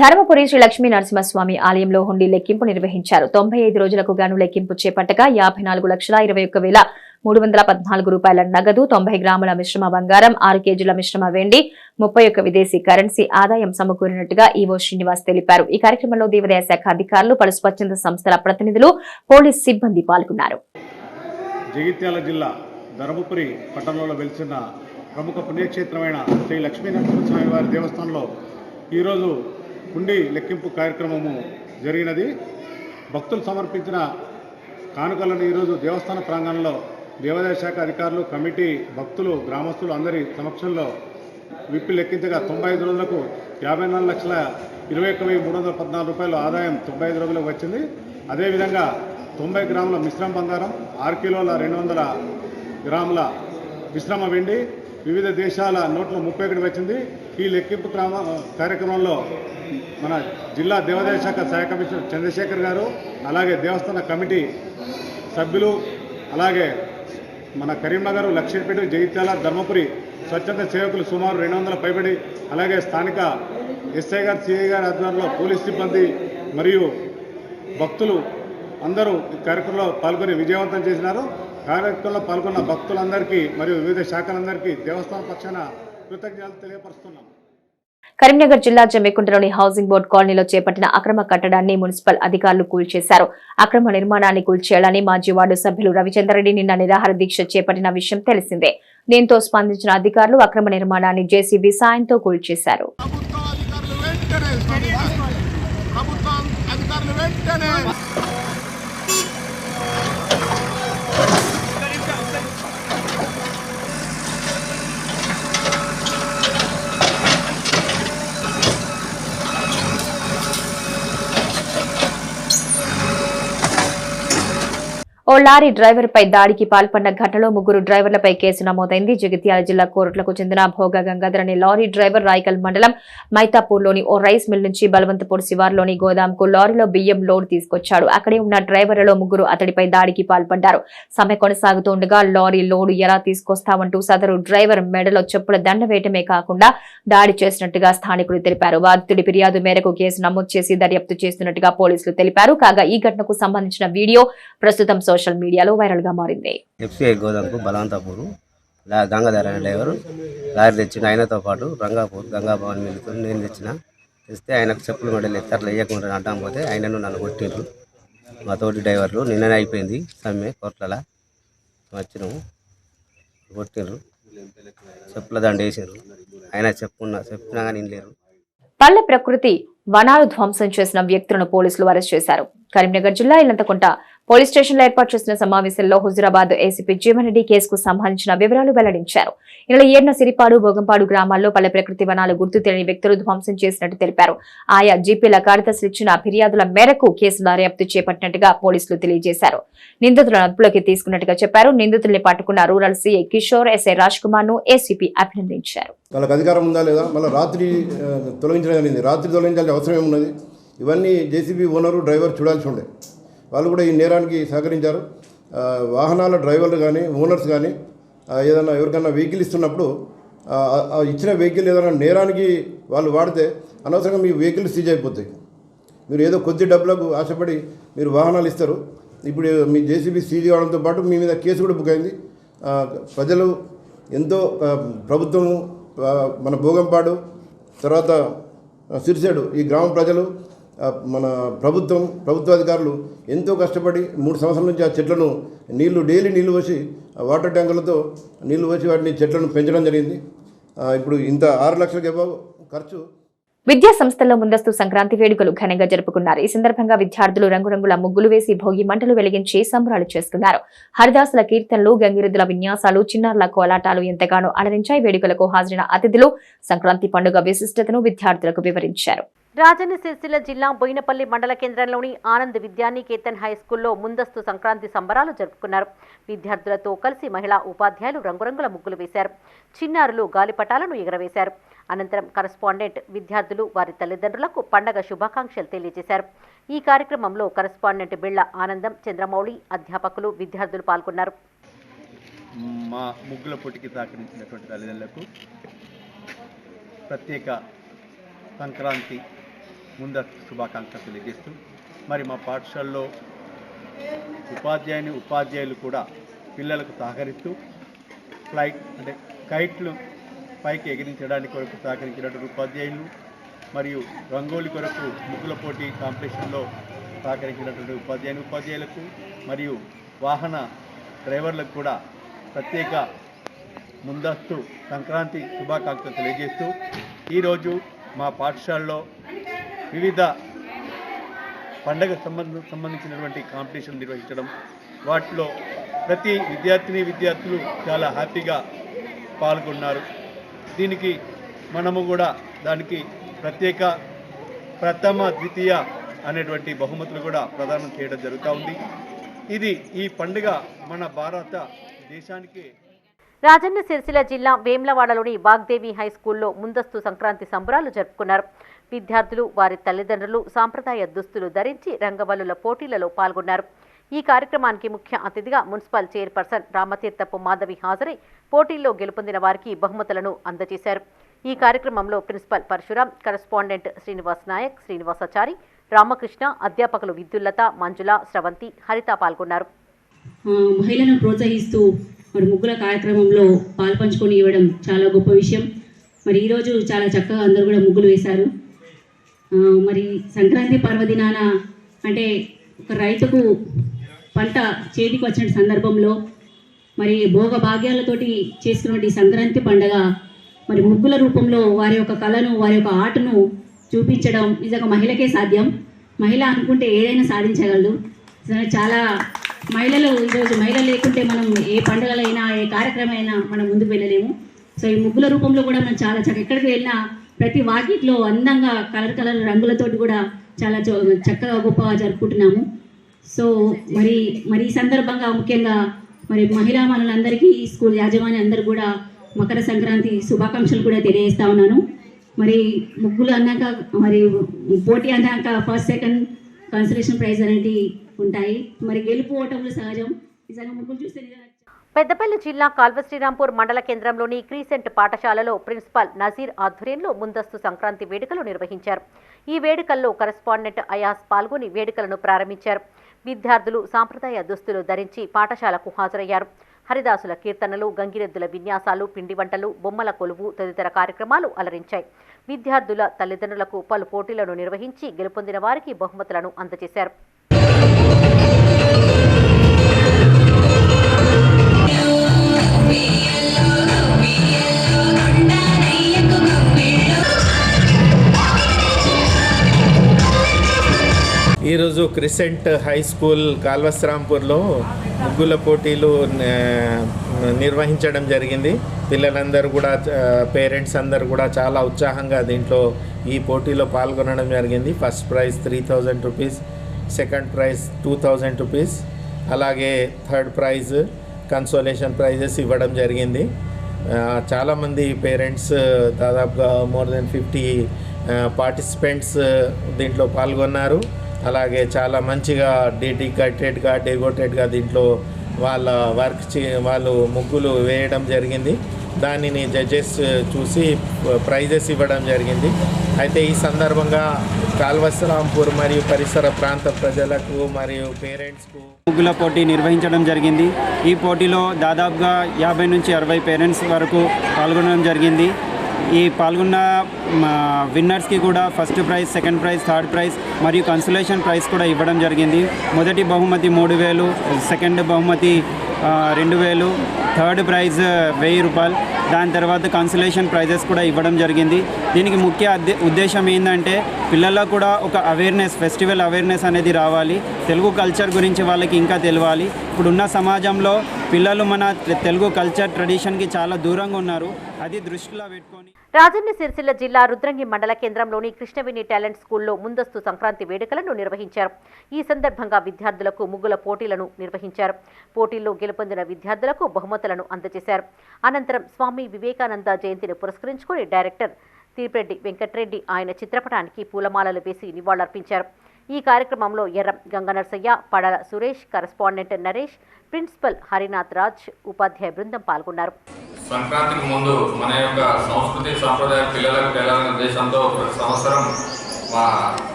ధర్మపురి శ్రీ లక్ష్మీ నరసింహస్వామి ఆలయంలో హుండీ లెక్కింపు నిర్వహించారు. 95 రోజులకు గాను లెక్కింపు చేపట్టగా 54,21,314 రూపాయల నగదు, 90 గ్రాముల మిశ్రమ బంగారం, 6 కేజీల మిశ్రమ వెండి, 31 విదేశీ కరెన్సీ ఆదాయం సమకూరినట్టుగా ఈవో శ్రీనివాస్ తెలిపారు. ఈ కార్యక్రమంలో దేవాదాయ శాఖ అధికారులు, పలు స్వచ్ఛంద సంస్థల ప్రతినిధులు, పోలీస్ సిబ్బంది పాల్గొన్నారు. జగిత్యాల జిల్లా ధర్మపురి పట్టణంలో వెలిసిన ప్రముఖ పుణ్యక్షేత్రమైన శ్రీ లక్ష్మీనరసింహస్వామి వారి దేవస్థానంలో ఈరోజు హుండీ లెక్కింపు కార్యక్రమము జరిగినది. భక్తులు సమర్పించిన కానుకలను ఈరోజు దేవస్థాన ప్రాంగణంలో దేవాదాయ శాఖ అధికారులు, కమిటీ, భక్తులు, గ్రామస్తులు అందరి సమక్షంలో విప్పి లెక్కించగా 95 రోజులకు 54,21,314 రూపాయల ఆదాయం 95 రోజులకు వచ్చింది. అదేవిధంగా 90 గ్రాముల మిశ్రమ బంగారం, 6 కిలోల 200 గ్రాముల మిశ్రమ వెండి, వివిధ దేశాల నోట్లు 31 వచ్చింది. ఈ లెక్కింపు కార్యక్రమంలో మన జిల్లా దేవాదాయ శాఖ సహాయ కమిషనర్ చంద్రశేఖర్ గారు, అలాగే దేవస్థాన కమిటీ సభ్యులు, అలాగే మన కరీంనగర్, లక్షపేట, జగిత్యాల, ధర్మపురి స్వచ్ఛంద సేవకులు సుమారు 200 పైబడి, అలాగే స్థానిక ఎస్ఐ గారు, సిఐ గారి ఆధ్వర్యంలో పోలీస్ సిబ్బంది మరియు భక్తులు అందరూ ఈ కార్యక్రమంలో పాల్గొని విజయవంతం చేసినారు. కార్యక్రమంలో పాల్గొన్న భక్తులందరికీ మరియు వివిధ శాఖలందరికీ దేవస్థానం పక్షాన కృతజ్ఞతలు తెలియపరుస్తున్నాం. కరీంనగర్ జిల్లా జమ్మికుంటలోని హౌసింగ్ బోర్డు కాలనీలో చేపట్టిన అక్రమ కట్టడాన్ని మున్సిపల్ అధికారులు కూల్చేశారు. అక్రమ నిర్మాణాన్ని కూల్చేయాలని మాజీ వార్డు సభ్యులు రవిచంద్రరెడ్డి నిన్న నిరాహార దీక్ష చేపట్టిన విషయం తెలిసిందే. దీంతో స్పందించిన అధికారులు అక్రమ నిర్మాణాన్ని జేసీబీ సాయంతో కూల్చేశారు. ఓ లారీ డ్రైవర్ పై దాడికి పాల్పడిన ఘటనలో 3 డ్రైవర్లపై కేసు నమోదైంది. జగిత్యాల జిల్లా కోరుట్లకు చెందిన భోగ గంగాధర్ అనే లారీ డ్రైవర్ రాయకల్ మండలం మైతాపూర్లోని ఓ రైస్ మిల్ నుంచి బలవంతపూర్ శివార్లోని గోదాంకు లారీలో బియ్యం లోడ్ తీసుకొచ్చాడు. అక్కడే ఉన్న డ్రైవర్లలో 3 అతడిపై దాడికి పాల్పడ్డారు. సమ్మె కొనసాగుతుండగా లారీ లోడు ఎలా తీసుకొస్తామంటూ సదరు డ్రైవర్ మెడలో చెప్పుల దండ వేయటమే కాకుండా దాడి చేసినట్టుగా స్థానికులు తెలిపారు. బాధితుడి ఫిర్యాదు మేరకు కేసు నమోదు చేసి దర్యాప్తు చేస్తున్నట్టుగా పోలీసులు తెలిపారు. కాగా ఈ ఘటనకు సంబంధించిన వీడియో ప్రస్తుతం సోషల్ మీడియాలో వైరల్ గా మారింది. ఎఫ్సీఐ గోదాంకు బలవంతపూర్ గంగాధర అనే డ్రైవర్ లారీ తెచ్చిన, ఆయనతో పాటు రంగాపూర్ గంగాభవన్ మిల్లుతో నేను తెస్తే ఆయనకు చెప్పులు మెడలు ఎత్తట్లు వేయకుండా అడ్డం పోతే ఆయనను నన్ను కొట్టిండ్రు. మా తోటి డ్రైవర్లు నిన్ననే అయిపోయింది సమ్మె కోట్ల వచ్చినాము, కొట్టిండ్రు, చెప్పుల దండ వేసారు. ఆయన చెప్పినా కానీ లేరు. పల్లె ప్రకృతి వనాలు ధ్వంసం చేసిన వ్యక్తులను పోలీసులు అరెస్ట్ చేశారు. కరీంనగర్ జిల్లా ఇల్లంతకుంట పోలీస్ స్టేషన్లో ఏర్పాటు చేసిన సమావేశంలో హుజురాబాద్ ఏసీపీ జీవన్రెడ్డి కేసుకు సంబంధించిన వివరాలు వెల్లడించారు. ఇలా ఏర్న సిరిపాడు బోగంపాడు గ్రామాల్లో పల్లె ప్రకృతి వనాలు గుర్తు తెలియని వ్యక్తులు ధ్వంసం చేసినట్టు తెలిపారు. ఆయా జీపీల కార్యదర్శులు ఇచ్చిన ఫిర్యాదుల మేరకు కేసు దర్యాప్తు చేపట్టినట్టుగా పోలీసులు తెలియజేశారు. నిందితులను అదుపులోకి తీసుకున్నట్టుగా చెప్పారు. నిందితుల్ని పట్టుకున్న rural CI Kishore, SI Raj Kumar ను ఏసీపీ అభినందించారు. వాళ్ళకి అధికారం ఉందా లేదా, మళ్ళీ రాత్రి తొలగించడం జరిగింది. రాత్రి తొలగించాల్సిన అవసరం ఏమున్నది? ఇవన్నీ జేసీబీ ఓనరు డ్రైవర్ చూడాల్సి ఉండే. వాళ్ళు కూడా ఈ నేరానికి సహకరించారు. వాహనాల డ్రైవర్లు కానీ ఓనర్స్ కానీ ఏదైనా ఎవరికైనా వెహికల్ ఇస్తున్నప్పుడు ఇచ్చిన వెహికల్ ఏదైనా నేరానికి వాళ్ళు వాడితే అనవసరంగా మీ వెహికల్ సీజ్ అయిపోతాయి. మీరు ఏదో కొద్ది డబ్బులకు ఆశపడి మీరు వాహనాలు ఇస్తారు. ఇప్పుడు మీ జేసీబీ సీజ్ కావడంతో పాటు మీ మీద కేసు కూడా బుక్ అయింది. ప్రజలు ఎంతో ప్రభుత్వము, మన భోగంపాడు, తర్వాత సిరిసేడు ఈ గ్రామ ప్రజలు, మన ప్రభుత్వాధికారులు ఎంతో కష్టపడి 3 సంవత్సరాల నుంచి ఆ చెట్లను డైలీ నీళ్లు పోసి వాటర్ ట్యాంకులతో నీళ్లు పోసి వాటిని చెట్లను పెంచడం జరిగింది. ఇప్పుడు ఇంత 6 లక్షలకు అబవ్ ఖర్చు. విద్యా సంస్థల్లో ముందస్తు సంక్రాంతి వేడుకలు ఘనంగా జరుపుకున్నారు. ఈ సందర్భంగా విద్యార్థులు రంగురంగుల ముగ్గులు వేసి భోగి మంటలు వెలిగించి సంబరాలు చేసుకున్నారు. హరిదాసుల కీర్తనలు, గంగిరెద్దుల విన్యాసాలు, చిన్నారుల కోలాటాలు ఎంతగానో అలరించాయి. వేడుకలకు హాజరైన అతిథులు సంక్రాంతి పండుగ విశిష్టతను విద్యార్థులకు వివరించారు. రాజన్న సిరిసిల్ల జిల్లా బోయినపల్లి మండల కేంద్రంలోని ఆనంద్ విద్యానికేతన్ హైస్కూల్లో ముందస్తు సంక్రాంతి సంబరాలు జరుపుకున్నారు. విద్యార్థులతో కలిసి మహిళా ఉపాధ్యాయులు రంగురంగుల ముగ్గులు వేశారు. చిన్నారులు గాలిపటాలను ఎగరవేశారు. అనంతరం కరస్పాండెంట్ విద్యార్థులు వారి తల్లిదండ్రులకు పండగ శుభాకాంక్షలు తెలియజేశారు. ఈ కార్యక్రమంలో కరస్పాండెంట్ బిళ్ల ఆనందం, చంద్రమౌళి, అధ్యాపకులు, విద్యార్థులు పాల్గొన్నారు. మా ముగ్గుల పోటీకి సహకరించినటువంటి తల్లిదండ్రులకు ప్రత్యేక సంక్రాంతి ముందస్తు శుభాకాంక్షలు తెలియజేస్తూ, మరి మా పాఠశాలలో ఉపాధ్యాయులు కూడా పిల్లలకు సహకరిస్తూ కైట్లు పైకి ఎగిరించడానికి కొరకు సహకరించినటువంటి ఉపాధ్యాయులు, మరియు రంగోలి కొరకు ముగ్గుల పోటీ కాంపిటీషన్లో సహకరించినటువంటి ఉపాధ్యాయులకు మరియు వాహన డ్రైవర్లకు కూడా ప్రత్యేక ముందస్తు సంక్రాంతి శుభాకాంక్షలు తెలియజేస్తూ, ఈరోజు మా పాఠశాలలో వివిధ పండగ సంబంధించినటువంటి కాంపిటీషన్ నిర్వహించడం, వాటిలో ప్రతి విద్యార్థులు చాలా హ్యాపీగా పాల్గొన్నారు. దీనికి మనము కూడా దానికి ప్రత్యేక ప్రథమ, ద్వితీయ అనేటువంటి బహుమతులు కూడా ప్రదానం చేయడం జరుగుతూ ఉంది. ఈ పండుగ మన భారత దేశానికి. రాజన్న సిరిసిల్ల జిల్లా వేమ్లవాడలోని వాగ్దేవి హైస్కూల్లో ముందస్తు సంక్రాంతి సంబరాలు జరుపుకున్నారు. విద్యార్థులు, వారి తల్లిదండ్రులు సాంప్రదాయ దుస్తులు ధరించి రంగవల్లుల పోటీలలో పాల్గొన్నారు. ఈ కార్యక్రమానికి ముఖ్య అతిథిగా మున్సిపల్ చైర్పర్సన్ రామతీర్థపు మాధవి హాజరై పోటీల్లో గెలుపొందిన వారికి బహుమతులను అందజేశారు. ఈ కార్యక్రమంలో ప్రిన్సిపల్ పరశురాం, కరస్పాండెంట్ శ్రీనివాస్ నాయక్, శ్రీనివాసాచారి, రామకృష్ణ, అధ్యాపకులు విద్యుల్లత, మంజుల, స్రవంతి, హరిత పాల్గొన్నారు. మహిళలను ప్రోత్సహిస్తూ మరి ముగ్గుల కార్యక్రమంలో పాల్పంచుకొని ఇవ్వడం చాలా గొప్ప విషయం. మరి ఈరోజు చాలా చక్కగా అందరూ కూడా ముగ్గులు వేశారు. మరి సంక్రాంతి పర్వదినాన అంటే ఒక రైతుకు పంట చేతికి వచ్చిన సందర్భంలో మరి భోగ భాగ్యాలతోటి చేసుకున్నటువంటి సంక్రాంతి పండుగ మరి ముగ్గుల రూపంలో వారి యొక్క కళను, వారి యొక్క ఆటను చూపించడం నిజంగా మహిళకే సాధ్యం. మహిళ అనుకుంటే ఏదైనా సాధించగలదు. చాలా మహిళలు ఈరోజు మహిళలు లేకుంటే మనం ఏ పండుగలైనా, ఏ కార్యక్రమైనా మనం ముందుకు వెళ్ళలేము. సో ఈ ముగ్గుల రూపంలో కూడా మనం చాలా ఎక్కడికి వెళ్ళినా ప్రతి వాకిట్లో అందంగా కలర్ రంగులతోటి కూడా చాలా చక్కగా గొప్పగా జరుపుకుంటున్నాము. సో మరి ఈ సందర్భంగా ముఖ్యంగా మరి మహిళా మనులందరికీ స్కూల్ యాజమాన్యం అందరూ కూడా మకర సంక్రాంతి శుభాకాంక్షలు కూడా తెలియజేస్తా ఉన్నాను. మరి ముగ్గులు అన్నాక మరి పోటీ అన్నాక ఫస్ట్, సెకండ్ కన్సలేషన్ ప్రైజ్ అనేవి ఉంటాయి. మరి గెలుపు ఓటములు సహజం. నిజంగా ముగ్గులు చూస్తే పెద్దపల్లి జిల్లా కాల్వ శ్రీరాంపూర్ మండల కేంద్రంలోని క్రీసెంట్ పాఠశాలలో ప్రిన్సిపాల్ నజీర్ ఆధ్వర్యంలో ముందస్తు సంక్రాంతి వేడుకలు నిర్వహించారు. ఈ వేడుకల్లో కరస్పాండెంట్ అయాస్ పాల్గొని వేడుకలను ప్రారంభించారు. విద్యార్థులు సాంప్రదాయ దుస్తులు ధరించి పాఠశాలకు హాజరయ్యారు. హరిదాసుల కీర్తనలు, గంగిరెద్దుల విన్యాసాలు, పిండి వంటలు, బొమ్మల కొలువు తదితర కార్యక్రమాలు అలరించాయి. విద్యార్థుల తల్లిదండ్రులకు పలు పోటీలను నిర్వహించి గెలుపొందిన వారికి బహుమతులను అందజేశారు. ఈరోజు క్రిసెంట్ హై స్కూల్ కాల్వస్రాంపూర్లో ముగ్గుల పోటీలు నిర్వహించడం జరిగింది. పిల్లలందరూ కూడా పేరెంట్స్ అందరూ కూడా చాలా ఉత్సాహంగా దీంట్లో ఈ పోటీలో పాల్గొనడం జరిగింది. First prize 3000 rupees, second prize 2000 rupees, అలాగే థర్డ్ ప్రైజ్ కన్సోలేషన్ ప్రైజెస్ ఇవ్వడం జరిగింది. చాలామంది పేరెంట్స్ దాదాపుగా మోర్ దెన్ 50 పార్టిసిపెంట్స్ దీంట్లో పాల్గొన్నారు. అలాగే చాలా మంచిగా డెడికేటెడ్గా దీంట్లో వాళ్ళ వాళ్ళు ముగ్గులు వేయడం జరిగింది. దానిని జడ్జెస్ చూసి ప్రైజెస్ ఇవ్వడం జరిగింది. అయితే ఈ సందర్భంగా కాల్వస్రాంపూర్ మరియు పరిసర ప్రాంత ప్రజలకు మరియు పేరెంట్స్కు ముగ్గుల పోటీ నిర్వహించడం జరిగింది. ఈ పోటీలో దాదాపుగా 50 నుంచి 60 పేరెంట్స్ వరకు పాల్గొనడం జరిగింది. ఈ పాల్గొన్న విన్నర్స్కి కూడా first prize, second prize, third prize మరియు కన్సలేషన్ ప్రైజ్ కూడా ఇవ్వడం జరిగింది. మొదటి బహుమతి 3000, సెకండ్ బహుమతి 2000, థర్డ్ ప్రైజ్ 1000 రూపాయలు. దాని తర్వాత కన్సలేషన్ ప్రైజెస్ కూడా ఇవ్వడం జరిగింది. దీనికి ముఖ్య ఉద్దేశం ఏంటంటే పిల్లల్లో కూడా ఒక అవేర్నెస్, ఫెస్టివల్ అవేర్నెస్ అనేది రావాలి. తెలుగు కల్చర్ గురించి వాళ్ళకి ఇంకా తెలియాలి. ఇప్పుడున్న సమాజంలో పిల్లలు మన తెలుగు కల్చర్ ట్రెడిషన్కి చాలా దూరంగా ఉన్నారు. అది దృష్టిలో పెట్టుకొని రాజన్న సిరిసిల్ల జిల్లా రుద్రంగి మండల కేంద్రంలోని కృష్ణవేణి టాలెంట్ స్కూల్లో ముందస్తు సంక్రాంతి వేడుకలను నిర్వహించారు. ఈ సందర్భంగా విద్యార్థులకు ముగ్గుల పోటీలను నిర్వహించారు. పోటీల్లో గెలుపొందిన విద్యార్థులకు బహుమతులను అందజేశారు. అనంతరం స్వామి వివేకానంద జయంతిని పురస్కరించుకుని డైరెక్టర్ తీర్పెడ్డి వెంకట్రెడ్డి ఆయన చిత్రపటానికి పూలమాలలు వేసి నివాళులర్పించారు. ఈ కార్యక్రమంలో ఎర్రం గంగనర్సయ్య, పడాల సురేష్, కరెస్పాండెంట్ నరేష్, ప్రిన్సిపల్ హరినాథ్ రాజ్, ఉపాధ్యాయ బృందం పాల్గొన్నారు. సంక్రాంతికి ముందు మన యొక్క సంస్కృతి సాంప్రదాయ పిల్లలకు తెలాలనే ఉద్దేశంతో ప్రతి సంవత్సరం మా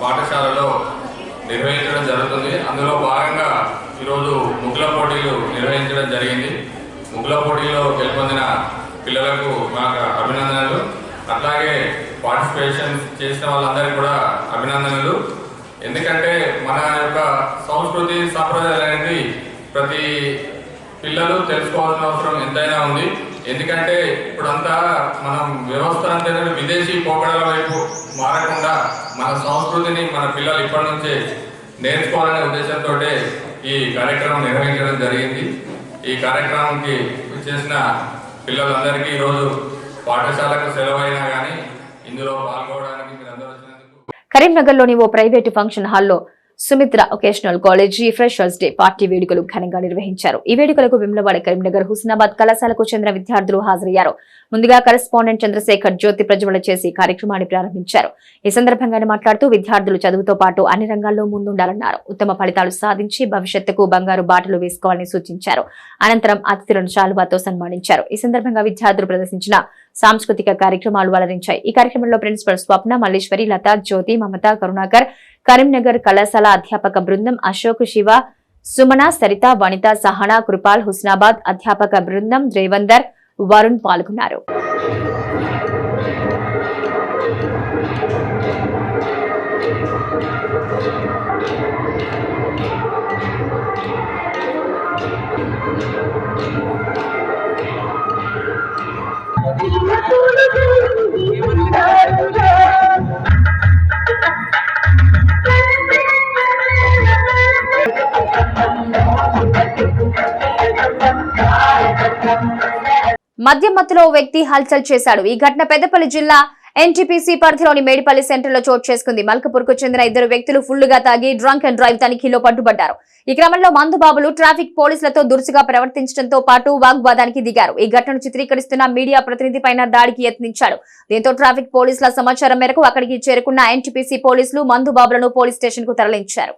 పాఠశాలలో నిర్వహించడం జరుగుతుంది. అందులో భాగంగా ఈరోజు ముగ్గుల పోటీలు నిర్వహించడం జరిగింది. ముగ్గుల పోటీలో గెలుపొందిన పిల్లలకు మాకు అభినందనలు. అట్లాగే పార్టిసిపేషన్ చేసిన వాళ్ళందరికీ కూడా అభినందనలు. ఎందుకంటే మన యొక్క సంస్కృతి సాంప్రదాయాలు అనేది ప్రతి పిల్లలు తెలుసుకోవాల్సిన అవసరం ఎంతైనా ఉంది. ఎందుకంటే ఇప్పుడంతా మనం వ్యవస్థ అంతా విదేశీ పోకడల వైపు మారకుండా మన సంస్కృతిని మన పిల్లలు ఇప్పటి నుంచే నేర్చుకోవాలనే ఉద్దేశంతో ఈ కార్యక్రమం నిర్వహించడం జరిగింది. ఈ కార్యక్రమంకి చేసిన పిల్లలందరికీ ఈరోజు పాఠశాలకు సెలవైనా కానీ ఇందులో పాల్గొనడానికి మీరు అందరూ వచ్చినందుకు. కరీంనగర్లోని ఓ ప్రైవేటు ఫంక్షన్ హాల్లో Sumitra vocational college freshers day party వేడుకలు ఘనంగా నిర్వహించారు. ఈ వేడుకలకు వేములవాడ, కరీంనగర్, హుస్నాబాద్ కళాశాలకు చెందిన విద్యార్థులు హాజరయ్యారు. ముందుగా కరెస్పాండెంట్ చంద్రశేఖర్ జ్యోతి ప్రజ్వలన చేసి కార్యక్రమాన్ని ప్రారంభించారు. ఈ సందర్భంగా ఆయన మాట్లాడుతూ విద్యార్థులు చదువుతో పాటు అన్ని రంగాల్లో ముందుండాలన్నారు. ఉత్తమ ఫలితాలు సాధించి భవిష్యత్తుకు బంగారు బాటలు వేసుకోవాలని సూచించారు. అనంతరం అతిథులను శాలువాతో సన్మానించారు. ఈ సందర్భంగా విద్యార్థులు ప్రదర్శించిన సాంస్కృతిక కార్యక్రమాలు అలరించాయి. ఈ కార్యక్రమంలో ప్రిన్సిపల్ స్వప్న, మల్లేశ్వరి, లత, జ్యోతి, మమత, కరుణాకర్, కరీంనగర్ కళాశాల అధ్యాపక బృందం, అశోక్, శివ, సుమన, సరిత, వనిత, సహనా, కృపాల్, హుస్నాబాద్ అధ్యాపక బృందం, రేవందర్, వరుణ్ పాల్గొన్నారు. మద్యం మత్తులో ఓ వ్యక్తి హల్చల్ చేశాడు. ఈ ఘటన పెద్దపల్లి జిల్లా ఎన్టీపీసీ పరిధిలోని మేడిపల్లి సెంటర్లో చోటు చేసుకుంది. మల్కపూర్కు చెందిన 2 వ్యక్తులు ఫుల్లుగా తాగి డ్రంక్ అండ్ డ్రైవ్ తనిఖీలో పట్టుబడ్డారు. ఈ క్రమంలో మందుబాబులు ట్రాఫిక్ పోలీసులతో దురుసుగా ప్రవర్తించడంతో పాటు వాగ్వాదానికి దిగారు. ఈ ఘటనను చిత్రీకరిస్తున్న మీడియా ప్రతినిధి పైన దాడికి యత్నించాడు. దీంతో ట్రాఫిక్ పోలీసుల సమాచారం మేరకు అక్కడికి చేరుకున్న ఎన్టీపీసీ పోలీసులు మందుబాబులను పోలీస్ స్టేషన్ కు తరలించారు.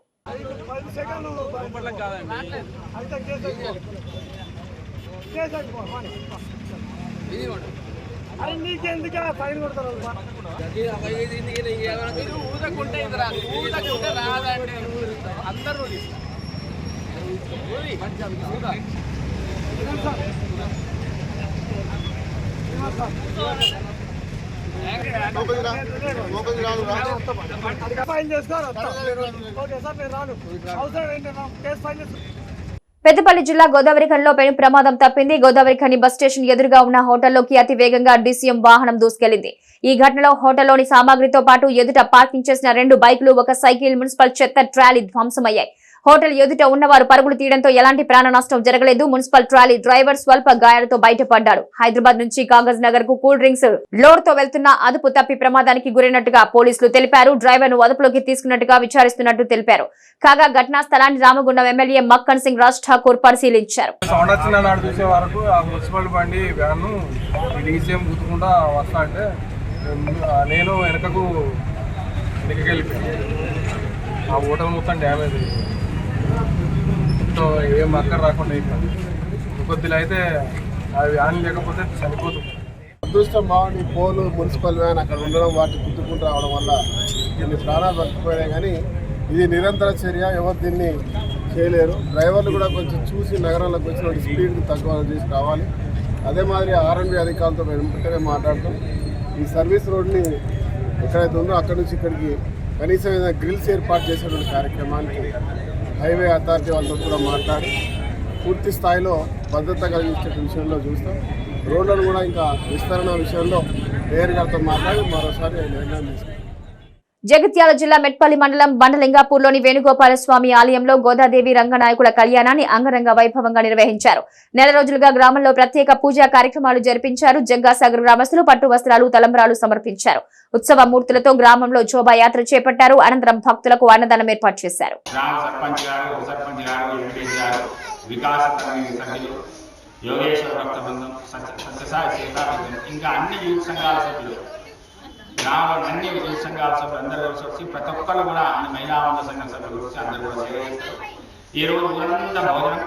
పెద్దపల్లి జిల్లా గోదావరిఖనిలో పెను ప్రమాదం తప్పింది. గోదావరిఖని బస్ స్టేషన్ ఎదురుగా ఉన్న హోటల్లోకి అతి వేగంగా DCM వాహనం దూసుకెళ్లింది. ఈ ఘటనలో హోటల్లోని సామాగ్రితో పాటు ఎదుట పార్కింగ్ చేసిన 2 బైకులు, ఒక సైకిల్, మున్సిపల్ చెత్త ట్రాలీ ధ్వంసమయ్యాయి. హోటల్ ఎదుట ఉన్నవారు పరుగులు తీయడంతో ఎలాంటి ప్రాణ నష్టం జరగలేదు. మున్సిపల్ ట్రాలీ డ్రైవర్ స్వల్ప గాయాలతో బయటపడ్డాడు. హైదరాబాద్ నుంచి కాగజ్ నగర్ కు కూల్ డ్రింక్స్ లోడ్ తో వెళ్తున్న అదుపు తప్పి ప్రమాదానికి గురైనట్టుగా పోలీసులు తెలిపారు. డ్రైవర్ ను అదుపులోకి తీసుకున్నట్టుగా విచారిస్తున్నట్టు తెలిపారు. కాగా ఘటనా స్థలాన్ని రామగుండం ఎమ్మెల్యే మక్కన్ సింగ్ రాజ్ ఠాకూర్ పరిశీలించారు. నేను వెనకకు ఆ హోటల్ మొత్తం డ్యామేజ్ అయ్యింది. సో ఏం అక్కడ రాకుండా అయిపోయింది. కొద్దిగా అయితే ఆ వ్యాన్ లేకపోతే చనిపోతుంది. అదృష్టం బాగుంది. పోలు మున్సిపల్ వ్యాన్ అక్కడ ఉండడం, వాటిని గుర్తుకుంటూ రావడం వల్ల కొన్ని ప్రాణాలు బతికిపోయాయి. కానీ ఇది నిరంతర చర్య, ఎవరు దీన్ని చేయలేరు. డ్రైవర్లు కూడా కొంచెం చూసి నగరంలోకి వచ్చిన స్పీడ్ తక్కువ చేసి రావాలి. అదే మాదిరి R&B అధికారులతో వెంటనే మాట్లాడుతూ ఈ సర్వీస్ రోడ్ని ఎక్కడైతే ఉందో అక్కడి నుంచి ఇక్కడికి కనీసం ఏదైనా గ్రిల్స్ ఏర్పాటు చేసేటువంటి కార్యక్రమానికి హైవే అథారిటీ వాళ్ళతో కూడా మాట్లాడి పూర్తి స్థాయిలో భద్రత కలిగించే విషయంలో చూస్తాం. రోడ్లను కూడా ఇంకా విస్తరణ విషయంలో మేయర్ గారితో మాట్లాడి మరోసారి నిర్ణయం తీసుకుంటాం. జగిత్యాల జిల్లా మెట్పల్లి మండలం బండలింగాపూర్లోని వేణుగోపాల స్వామి ఆలయంలో గోదాదేవి రంగనాయకుల కళ్యాణాన్ని అంగరంగ వైభవంగా నిర్వహించారు. నెల రోజులుగా గ్రామంలో ప్రత్యేక పూజా కార్యక్రమాలు జరిపించారు. జగ్గాసాగర్ గ్రామస్తులు పట్టు వస్త్రాలు, తలంబ్రాలు సమర్పించారు. ఉత్సవ మూర్తులతో గ్రామంలో శోభాయాత్ర చేపట్టారు. అనంతరం భక్తులకు అన్నదానం ఏర్పాటు చేశారు. గ్రామంలో అన్ని యూత్ సంఘాల సభ్యులు అందరూ కలిసి వచ్చి ప్రతి ఒక్కరు కూడా మహిళా వంద సంఘ సభ్యులు వచ్చి అందరూ కూడా సేవస్తారు. ఈరోజు ఊరంతా భోజనం,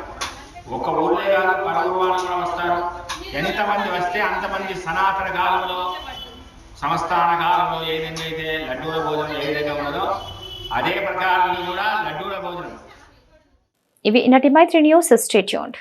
ఒక ఊళ్ళే కాదు పలువురు వాళ్ళు కూడా వస్తారు. ఎంతమంది వస్తే అంతమంది సనాతన కాలంలో, సంస్థాన కాలంలో ఏ విధంగా అయితే లడ్డూల భోజనం ఏ విధంగా ఉన్నదో అదే ప్రకారంలో కూడా లడ్డూల భోజనం. ఇవి నటి మైత్రి న్యూస్. Stay tuned.